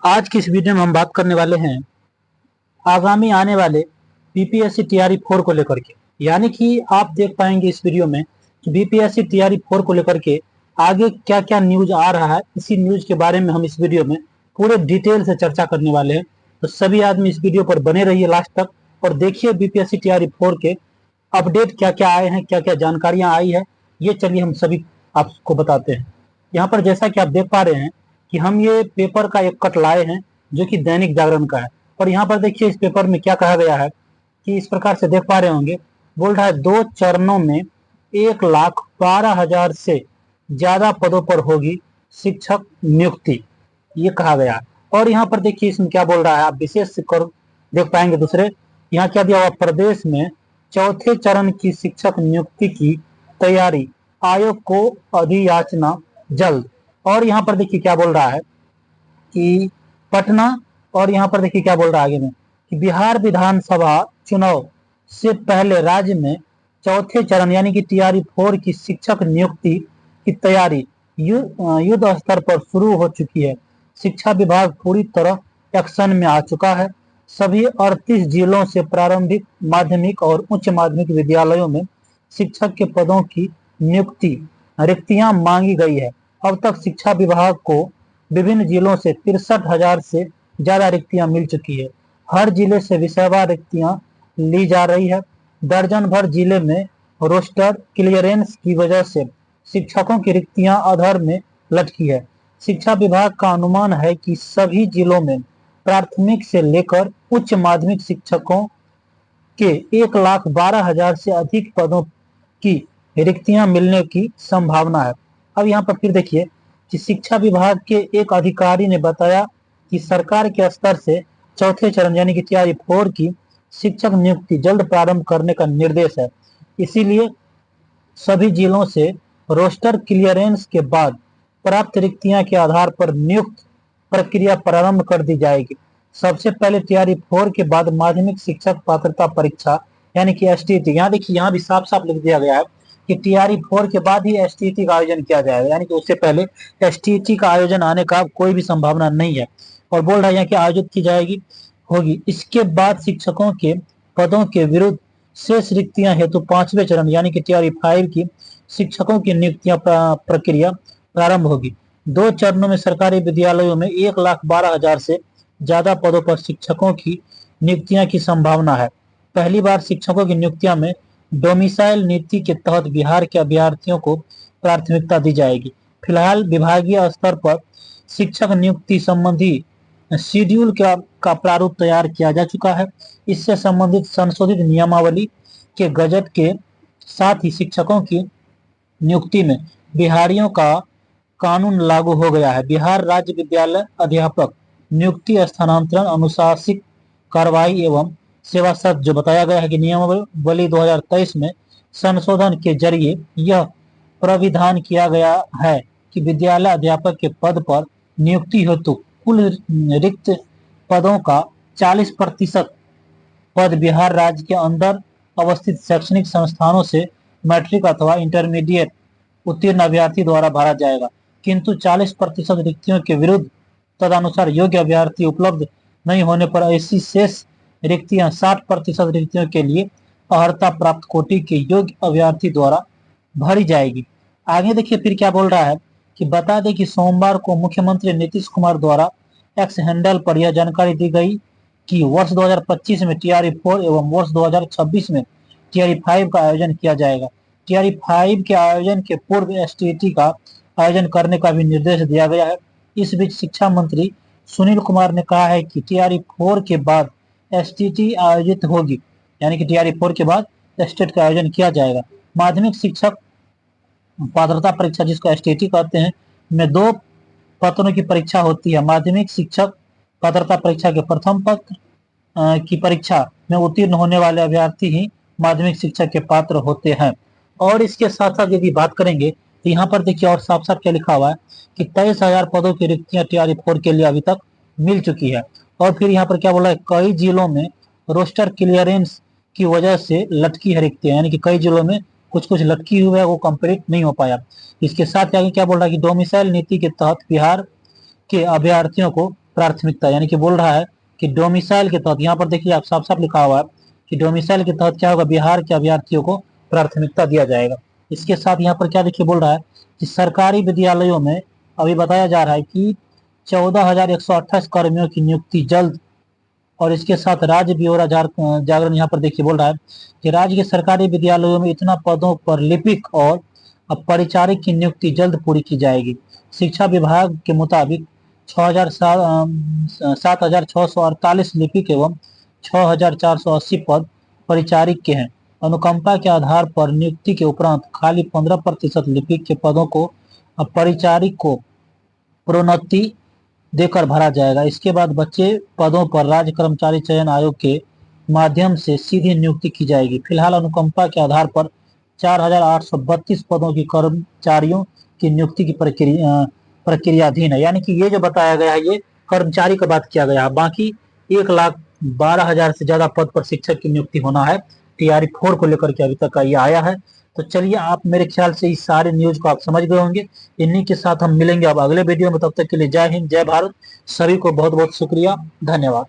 आज की इस वीडियो में हम बात करने वाले हैं आगामी आने वाले बीपीएससी टीआरई 4 को लेकर के। यानी कि आप देख पाएंगे इस वीडियो में कि बीपीएससी टीआरई 4 को लेकर के आगे क्या क्या न्यूज आ रहा है। इसी न्यूज के बारे में हम इस वीडियो में पूरे डिटेल से चर्चा करने वाले हैं। तो सभी आदमी इस वीडियो पर बने रहिए लास्ट तक और देखिए बीपीएससी टीआरई 4 के अपडेट क्या क्या आए हैं, क्या क्या जानकारियां आई है, ये चलिए हम सभी आपको बताते हैं। यहाँ पर जैसा कि आप देख पा रहे हैं कि हम ये पेपर का एक कट लाए हैं जो कि दैनिक जागरण का है। और यहाँ पर देखिए इस पेपर में क्या कहा गया है कि इस प्रकार से देख पा रहे होंगे, बोल रहा है 2 चरणों में 1,12,000 से ज्यादा पदों पर होगी शिक्षक नियुक्ति, ये कहा गया है। और यहाँ पर देखिए इसमें क्या बोल रहा है, आप विशेष कर देख पाएंगे। दूसरे यहाँ क्या दिया हुआ, प्रदेश में चौथे चरण की शिक्षक नियुक्ति की तैयारी, आयोग को अधियाचना जल्द। और यहाँ पर देखिए क्या बोल रहा है कि पटना, और यहाँ पर देखिए क्या बोल रहा है आगे में कि बिहार विधानसभा चुनाव से पहले राज्य में चौथे चरण यानी कि टीआरई 4 की शिक्षक नियुक्ति की तैयारी युद्ध स्तर पर शुरू हो चुकी है। शिक्षा विभाग पूरी तरह एक्शन में आ चुका है। सभी 38 जिलों से प्रारंभिक, माध्यमिक और उच्च माध्यमिक विद्यालयों में शिक्षक के पदों की नियुक्ति रिक्तियां मांगी गई है। अब तक शिक्षा विभाग को विभिन्न जिलों से 63,000 से ज्यादा रिक्तियां मिल चुकी है। हर जिले से विषयवार रिक्तियां ली जा रही है। दर्जन भर जिले में रोस्टर क्लियरेंस की वजह से शिक्षकों की रिक्तियां अधर में लटकी है। शिक्षा विभाग का अनुमान है कि सभी जिलों में प्राथमिक से लेकर उच्च माध्यमिक शिक्षकों के 1,12,000 से अधिक पदों की रिक्तियां मिलने की संभावना है। अब यहाँ पर फिर देखिए कि शिक्षा विभाग के एक अधिकारी ने बताया कि सरकार के स्तर से चौथे चरण यानी कि टीआरई 4 की शिक्षक नियुक्ति जल्द प्रारंभ करने का निर्देश है। इसीलिए सभी जिलों से रोस्टर क्लियरेंस के बाद प्राप्त रिक्तियां के आधार पर नियुक्त प्रक्रिया प्रारंभ कर दी जाएगी। सबसे पहले टीआरई 4 के बाद माध्यमिक शिक्षक पात्रता परीक्षा यानी कि एसटीईटी, यहाँ देखिए यहाँ भी साफ साफ लिख दिया गया है कि टीआरई 4 के बाद ही एसटीईटी का आयोजन किया जाएगा, यानी कि उससे पहले एसटीईटी का आयोजन आने का कोई भी संभावना नहीं है। और बोल रहा है यहाँ की आयोजित की जाएगी होगी। इसके बाद शिक्षकों के पदों के विरुद्ध शेष रिक्तियां हेतु 5वें चरण यानी कि टीआरई 5 की शिक्षकों की नियुक्तियां प्रक्रिया प्रारंभ होगी। 2 चरणों में सरकारी विद्यालयों में 1,12,000 से ज्यादा पदों पर शिक्षकों की नियुक्तियां की संभावना है। पहली बार शिक्षकों की नियुक्तियां में डोमिसाइल नीति के तहत बिहार के अभ्यर्थियों को प्राथमिकता दी जाएगी। फिलहाल विभागीय स्तर पर शिक्षक नियुक्ति संबंधी शेड्यूल का प्रारूप तैयार किया जा चुका है। इससे संबंधित संशोधित नियमावली के गजट के साथ ही शिक्षकों की नियुक्ति में बिहारियों का कानून लागू हो गया है। बिहार राज्य विद्यालय अध्यापक नियुक्ति, स्थानांतरण, अनुशासिक कार्रवाई एवं सेवा शर्त जो बताया गया है कि नियमावली 2023 में संशोधन के जरिए यह प्राविधान किया गया है कि विद्यालय अध्यापक के पद पर नियुक्ति हेतु कुल रिक्त पदों का 40% पद बिहार राज्य के अंदर अवस्थित शैक्षणिक संस्थानों से मैट्रिक अथवा इंटरमीडिएट उत्तीर्ण अभ्यर्थी द्वारा भरा जाएगा, किंतु 40% रिक्तियों के विरुद्ध तदनुसार योग्य अभ्यर्थी उपलब्ध नहीं होने पर ऐसी शेष रिक्तियां 60% रिक्तियों के लिए अर्हता प्राप्त कोटि के योग्य अभ्यर्थी द्वारा भरी जाएगी। आगे देखिए फिर क्या बोल रहा है कि बता दें कि सोमवार को मुख्यमंत्री नीतीश कुमार द्वारा एक्स हैंडल पर यह जानकारी दी गई कि वर्ष 2025 में टीआरई 4 एवं वर्ष 2026 में टीआरई 5 का आयोजन किया जाएगा। टीआरई 5 के आयोजन के पूर्व एसटीईटी का आयोजन करने का भी निर्देश दिया गया है। इस बीच शिक्षा मंत्री सुनील कुमार ने कहा है कि टीआरई 4 के बाद एसटीईटी आयोजित होगी, यानी कि टीआरई 4 के बाद एसटेट का आयोजन किया जाएगा। माध्यमिक शिक्षक पात्रता परीक्षा जिसको एसटीईटी कहते हैं में 2 पत्रों की परीक्षा होती है। माध्यमिक शिक्षक पात्रता परीक्षा के प्रथम पत्र की परीक्षा में उत्तीर्ण होने वाले अभ्यर्थी ही माध्यमिक शिक्षक के पात्र होते हैं। और इसके साथ साथ यदि बात करेंगे तो यहाँ पर देखिए और साफ साफ क्या लिखा हुआ है कि 23,000 पदों की रिक्तियां टीआरई 4 के लिए अभी तक मिल चुकी है। और फिर यहाँ पर क्या बोला है, कई जिलों में रोस्टर क्लियरेंस की वजह से लटकी है रिक्तियां, यानी कि कई जिलों में कुछ कुछ लटकी हुई है, वो कंप्लीट नहीं हो पाया। इसके साथ आगे क्या बोल रहा है कि डोमिसाइल नीति के तहत बिहार के अभ्यर्थियों को प्राथमिकता, यानी कि बोल रहा है कि डोमिसाइल के तहत, यहाँ पर देखिए आप साफ साफ लिखा हुआ है कि डोमिसाइल के तहत क्या होगा, बिहार के अभ्यर्थियों को प्राथमिकता दिया जाएगा। इसके साथ यहाँ पर क्या देखिए बोल रहा है कि सरकारी विद्यालयों में अभी बताया जा रहा है कि 14,128 कर्मियों की नियुक्ति जल्द। और इसके साथ राज्य ब्यौरा जागरण यहाँ पर देखिए बोल रहा है कि राज्य के सरकारी विद्यालयों में इतना पदों पर लिपिक और परिचारिक की नियुक्ति जल्द पूरी की जाएगी। शिक्षा विभाग के मुताबिक 7,648 लिपिक एवं 6,480 पद परिचारिक के हैं। अनुकंपा के आधार पर नियुक्ति के उपरांत खाली 15% लिपिक के पदों को परिचारिक को प्रोन्नति देकर भरा जाएगा। इसके बाद बचे पदों पर राज्य कर्मचारी चयन आयोग के माध्यम से सीधी नियुक्ति की जाएगी। फिलहाल अनुकंपा के आधार पर 4,832 पदों की कर्मचारियों की नियुक्ति की प्रक्रियाधीन है। यानी कि ये जो बताया गया है ये कर्मचारी की बात किया गया है। बाकी 1,12,000 से ज्यादा पद पर शिक्षक की नियुक्ति होना है। टीआरई 4 को लेकर के अभी तक ये आया है। तो चलिए, आप मेरे ख्याल से इस सारे न्यूज को आप समझ गए होंगे। इन्हीं के साथ हम मिलेंगे अब अगले वीडियो में। तब तक के लिए जय हिंद, जय भारत। सभी को बहुत बहुत शुक्रिया, धन्यवाद।